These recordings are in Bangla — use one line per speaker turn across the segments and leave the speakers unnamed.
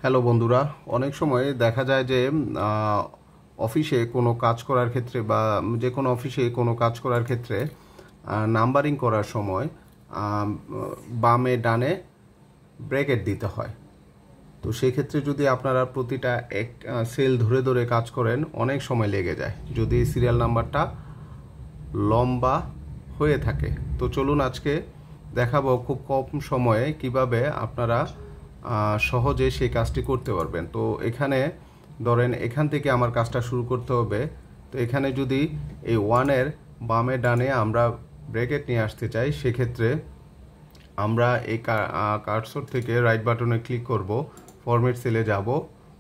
হ্যালো বন্ধুরা, অনেক সময় দেখা যায় যে অফিসে কোনো কাজ করার ক্ষেত্রে বা যে কোনো অফিসে কোনো কাজ করার ক্ষেত্রে নাম্বারিং করার সময় বামে ডানে ব্র্যাকেট দিতে হয়। তো সেই ক্ষেত্রে যদি আপনারা প্রতিটা এক সেল ধরে ধরে কাজ করেন অনেক সময় লেগে যায় যদি সিরিয়াল নাম্বারটা লম্বা হয়ে থাকে। তো চলুন আজকে দেখাবো খুব কম সময়ে কিভাবে আপনারা সহজে সেই কাজটি করতে পারবেন। তো এখানে ধরেন এখান থেকে আমার কাজটা শুরু করতে হবে। তো এখানে যদি এই ওয়ানের বামে ডানে আমরা ব্র্যাকেট নিয়ে আসতে চাই, সেক্ষেত্রে আমরা এই কার্সর থেকে রাইট বাটনে ক্লিক করব, ফরম্যাট সেলে যাব।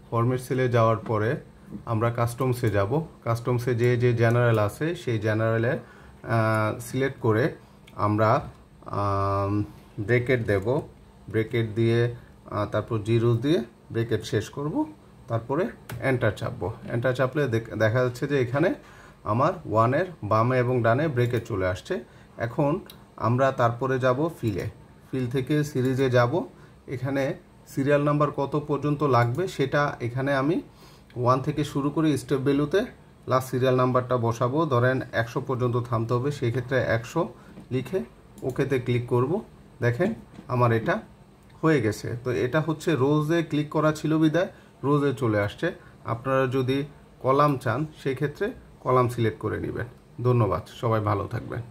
ফরম্যাট সেলে যাওয়ার পরে আমরা কাস্টমসে যাব। কাস্টমসে যে জেনারেল আছে সেই জেনারেলে সিলেক্ট করে আমরা ব্র্যাকেট দেব। ব্র্যাকেট দিয়ে তারপর জিরো দিয়ে ব্র্যাকেট শেষ করব, তারপরে এন্টার চাপবো। এন্টার চাপলে দেখা যাচ্ছে যে এখানে আমার ওয়ানের বামে এবং ডানে ব্র্যাকেট চলে আসছে। এখন আমরা তারপরে যাব ফিল থেকে সিরিজে যাব। এখানে সিরিয়াল নাম্বার কত পর্যন্ত লাগবে সেটা এখানে আমি 1 থেকে শুরু করে স্টেপ ভ্যালুতে লাস্ট সিরিয়াল নাম্বারটা বসাবো। ধরেন 100 পর্যন্ত থামতে হবে, সেই ক্ষেত্রে 100 লিখে ওকেতে ক্লিক করব। দেখেন আমার এটা হয়ে গেছে। তো এটা হচ্ছে রোজে ক্লিক করা ছিল বিদায় রোজে চলে আসছে। আপনারা যদি কলাম চান সেই ক্ষেত্রে কলাম সিলেক্ট করে নেবেন। ধন্যবাদ, সবাই ভালো থাকবেন।